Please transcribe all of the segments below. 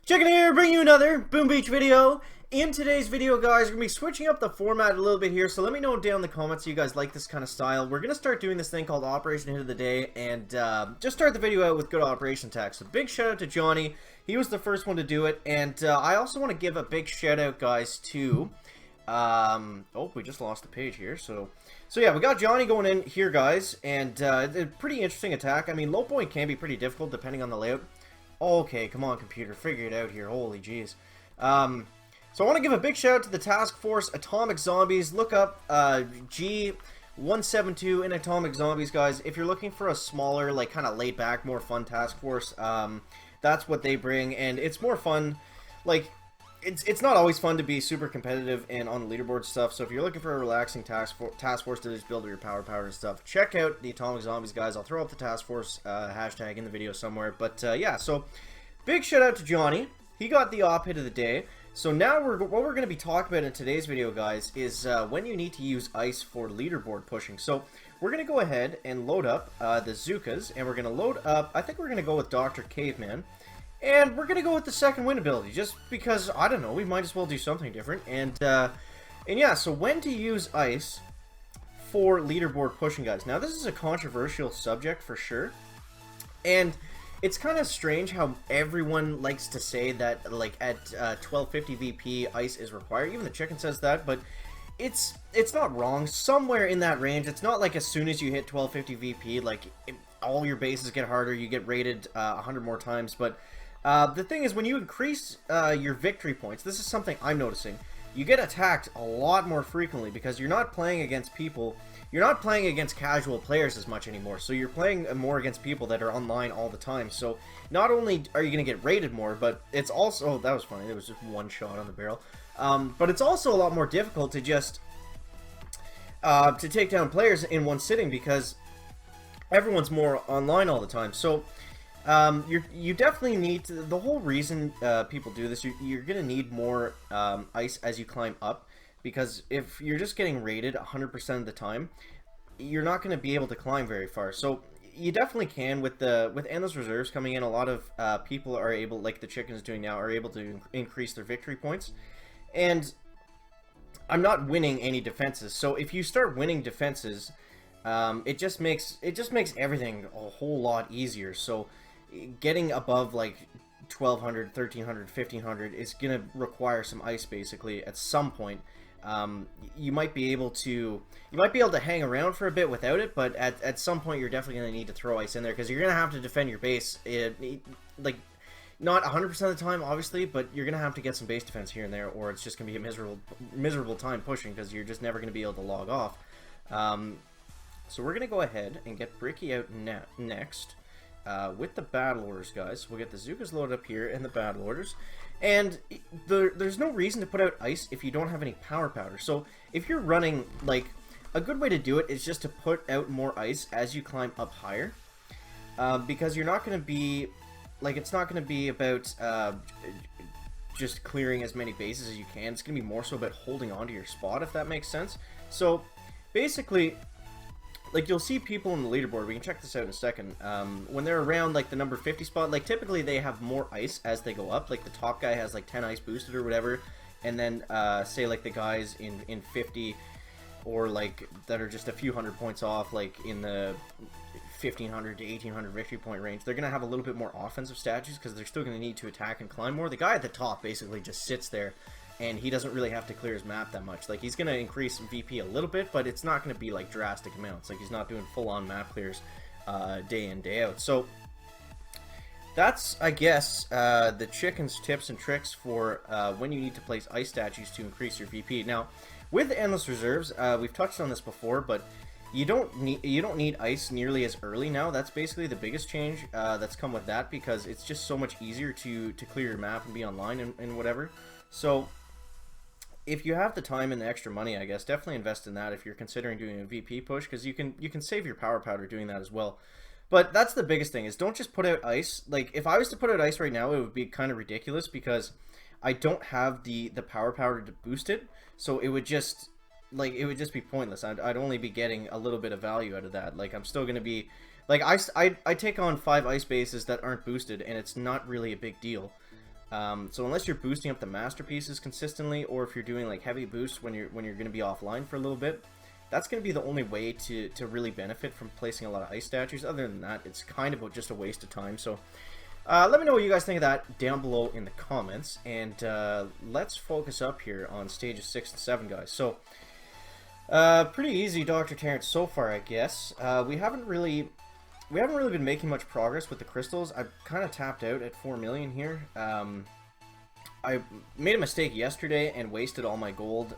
Chicken here, bringing you another Boom Beach video. In today's video, guys, we're going to be switching up the format a little bit here, so let me know down in the comments if you guys like this kind of style. We're going to start doing this thing called Operation Hit of the Day, and just start the video out with good operation tags. So big shout out to Johnny. He was the first one to do it, and I also want to give a big shout out, guys, to... oh, we just lost the page here, so yeah, we got Johnny going in here, guys, and a pretty interesting attack. I mean, low point can be pretty difficult depending on the layout. Okay, come on, computer, figure it out here. Holy jeez. So I want to give a big shout out to the task force Atomic Zombies. Look up G172 in Atomic Zombies, guys. If you're looking for a smaller, like, kind of laid-back, more fun task force, that's what they bring, and it's more fun. Like, it's not always fun to be super competitive and on the leaderboard stuff, so if you're looking for a relaxing task force to just build your power and stuff, check out the Atomic Zombies, guys. I'll throw up the task force hashtag in the video somewhere, but yeah, so big shout out to Johnny. He got the op hit of the day. So now what we're going to be talking about in today's video, guys, is when you need to use ice for leaderboard pushing. So we're going to go ahead and load up the Zookas, and we're going to load up, I think we're going to go with Dr. Caveman. And we're going to go with the second wind ability, just because, I don't know, we might as well do something different. And yeah, so when to use ice for leaderboard pushing, guys. Now, this is a controversial subject for sure. And it's kind of strange how everyone likes to say that, like, at 1250 VP, ice is required. Even the chicken says that, but it's not wrong. Somewhere in that range. It's not like as soon as you hit 1250 VP, like, all your bases get harder, you get rated 100 more times, but... the thing is, when you increase your victory points, this is something I'm noticing, you get attacked a lot more frequently because you're not playing against people, you're not playing against casual players as much anymore, so you're playing more against people that are online all the time, so not only are you going to get rated more, but it's also, oh, that was funny, there was just one shot on the barrel, but it's also a lot more difficult to just, to take down players in one sitting because everyone's more online all the time, so... you definitely need to, the whole reason people do this, you're going to need more ice as you climb up, because if you're just getting rated 100% of the time, you're not going to be able to climb very far. So you definitely can, with endless reserves coming in, a lot of people are able, like the chicken is doing now, are able to increase their victory points. And I'm not winning any defenses, so if you start winning defenses, it just makes everything a whole lot easier. So getting above like 1200, 1300, 1500 is going to require some ice basically at some point. You might be able to hang around for a bit without it, but at some point you're definitely going to need to throw ice in there because you're going to have to defend your base, like not 100% of the time obviously, but you're going to have to get some base defense here and there, or it's just going to be a miserable time pushing because you're just never going to be able to log off. So we're going to go ahead and get Bricky out next. With the battle orders, guys. We'll get the Zookas loaded up here in the battle orders. And there's no reason to put out ice if you don't have any power powder. So if you're running, like, a good way to do it is just to put out more ice as you climb up higher. Because you're not going to be, like, it's not going to be about just clearing as many bases as you can. It's going to be more so about holding on to your spot, if that makes sense. So basically... like, you'll see people in the leaderboard, we can check this out in a second, when they're around, like, the number 50 spot, like, typically they have more ice as they go up, like, the top guy has, like, 10 ice boosted or whatever, and then, say, like, the guys in 50, or, like, that are just a few hundred points off, like, in the 1500 to 1800 victory point range, they're going to have a little bit more offensive statues, because they're still going to need to attack and climb more. The guy at the top basically just sits there, and he doesn't really have to clear his map that much. Like, he's going to increase VP a little bit, but it's not going to be, like, drastic amounts. Like, he's not doing full-on map clears day in, day out. So, that's, I guess, the chicken's tips and tricks for when you need to place ice statues to increase your VP. Now, with Endless Reserves, we've touched on this before, but you don't need ice nearly as early now. That's basically the biggest change that's come with that, because it's just so much easier to clear your map and be online and whatever. So... if you have the time and the extra money, I guess, definitely invest in that if you're considering doing a VP push, because you can save your power powder doing that as well. But that's the biggest thing, is don't just put out ice. Like, if I was to put out ice right now, it would be kind of ridiculous because I don't have the power powder to boost it, so it would just be pointless. I'd only be getting a little bit of value out of that. Like, I'm still going to be... like, I take on 5 ice bases that aren't boosted, and it's not really a big deal. So unless you're boosting up the masterpieces consistently, or if you're doing like heavy boosts when you're going to be offline for a little bit, that's going to be the only way to really benefit from placing a lot of ice statues. Other than that, it's kind of just a waste of time. So let me know what you guys think of that down below in the comments, and let's focus up here on stages 6 and 7, guys. So pretty easy Dr. Terrence so far, I guess. We haven't really been making much progress with the crystals. I've kind of tapped out at 4 million here. I made a mistake yesterday and wasted all my gold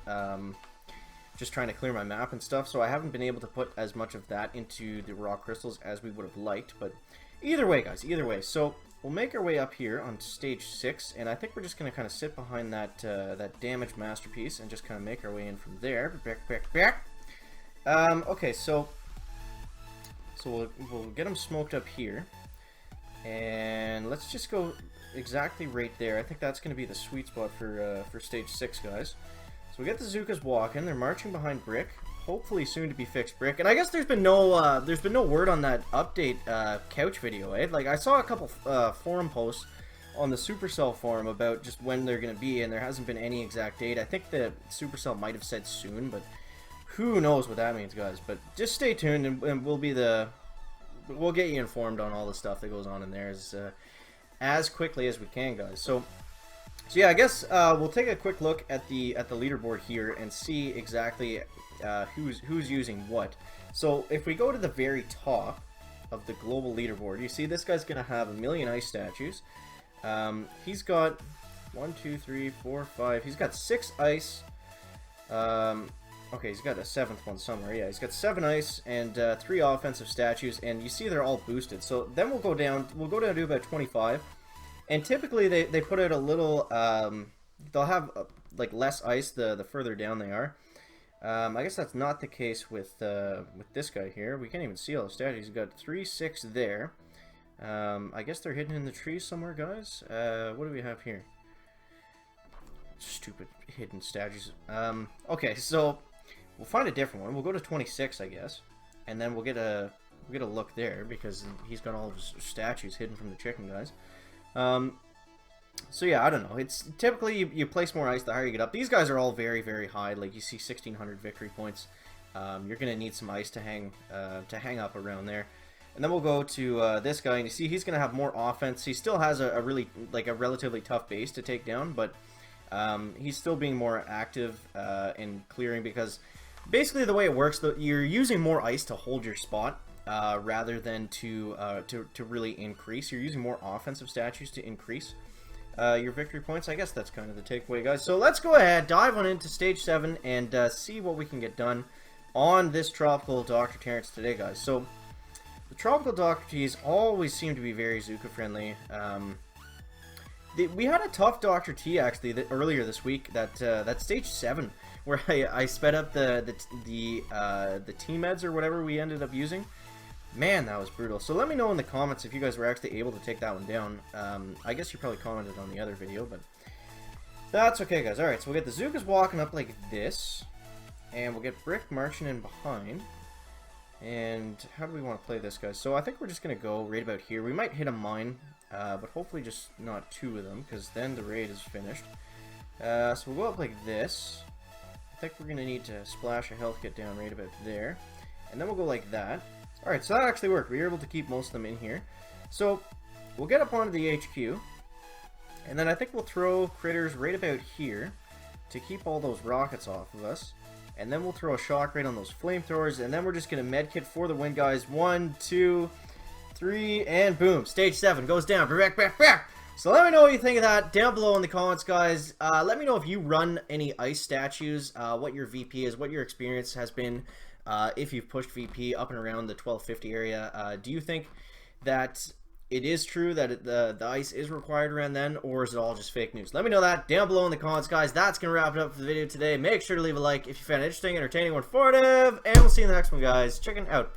just trying to clear my map and stuff, so I haven't been able to put as much of that into the raw crystals as we would have liked. But either way, guys, either way. So we'll make our way up here on stage 6, and I think we're just going to kind of sit behind that that damaged masterpiece and just kind of make our way in from there. Back. Okay, so we'll get them smoked up here, and let's just go exactly right there. I think that's going to be the sweet spot for stage 6, guys. So we get the Zookas walking. They're marching behind Brick. Hopefully soon to be fixed Brick. And I guess there's been no word on that update couch video, eh? Like I saw a couple forum posts on the Supercell forum about just when they're going to be, and there hasn't been any exact date. I think the Supercell might have said soon, but who knows what that means, guys. But just stay tuned, and we'll get you informed on all the stuff that goes on in there as quickly as we can, guys. So yeah, I guess we'll take a quick look at the leaderboard here and see exactly who's using what. So if we go to the very top of the global leaderboard, you see this guy's gonna have 1 million ice statues. He's got 1, 2, 3, 4, 5. He's got 6 ice. Okay, he's got a 7th one somewhere. Yeah, he's got 7 ice and 3 offensive statues, and you see they're all boosted. So then we'll go down to about 25. And typically they put out a little, they'll have like less ice the further down they are. I guess that's not the case with this guy here. We can't even see all the statues. He's got 3, 6 there. I guess they're hidden in the trees somewhere, guys. What do we have here? Stupid hidden statues. Okay, so we'll find a different one. We'll go to 26, I guess, and then we'll get a look there because he's got all of his statues hidden from the chicken, guys. So yeah, I don't know. It's typically you place more ice the higher you get up. These guys are all very, very high. Like you see 1,600 victory points. You're gonna need some ice to hang up around there. And then we'll go to this guy, and you see he's gonna have more offense. He still has a relatively tough base to take down, but he's still being more active in clearing, because basically the way it works, you're using more ice to hold your spot. Rather than to really increase. You're using more offensive statues to increase your victory points. I guess that's kind of the takeaway, guys. So let's go ahead, dive on into stage 7, and see what we can get done on this Tropical Dr. Terrence today, guys. So the Tropical Dr. T's always seem to be very Zuka friendly. We had a tough Dr. T actually earlier this week. That stage 7 where I sped up the T-meds or whatever we ended up using. Man, that was brutal. So let me know in the comments if you guys were actually able to take that one down. I guess you probably commented on the other video, but that's okay, guys. Alright, so we'll get the Zookas walking up like this, and we'll get Brick marching in behind. And how do we want to play this, guys? So I think we're just going to go right about here. We might hit a mine, but hopefully just not 2 of them, because then the raid is finished. So we'll go up like this. I think we're going to need to splash a health kit down right about there. And then we'll go like that. Alright, so that actually worked. We were able to keep most of them in here. So we'll get up onto the HQ. And then I think we'll throw critters right about here to keep all those rockets off of us. And then we'll throw a shock right on those flamethrowers. And then we're just going to medkit for the win, guys. 1, 2, 3, and boom. Stage 7 goes down. Back. So let me know what you think of that down below in the comments, guys. Let me know if you run any ice statues, what your VP is, what your experience has been. If you've pushed VP up and around the 1250 area, do you think that it is true that the ice is required around then, or is it all just fake news? Let me know that down below in the comments, guys. That's going to wrap it up for the video today. Make sure to leave a like if you found it interesting, entertaining, or informative, and we'll see you in the next one, guys. Check it out.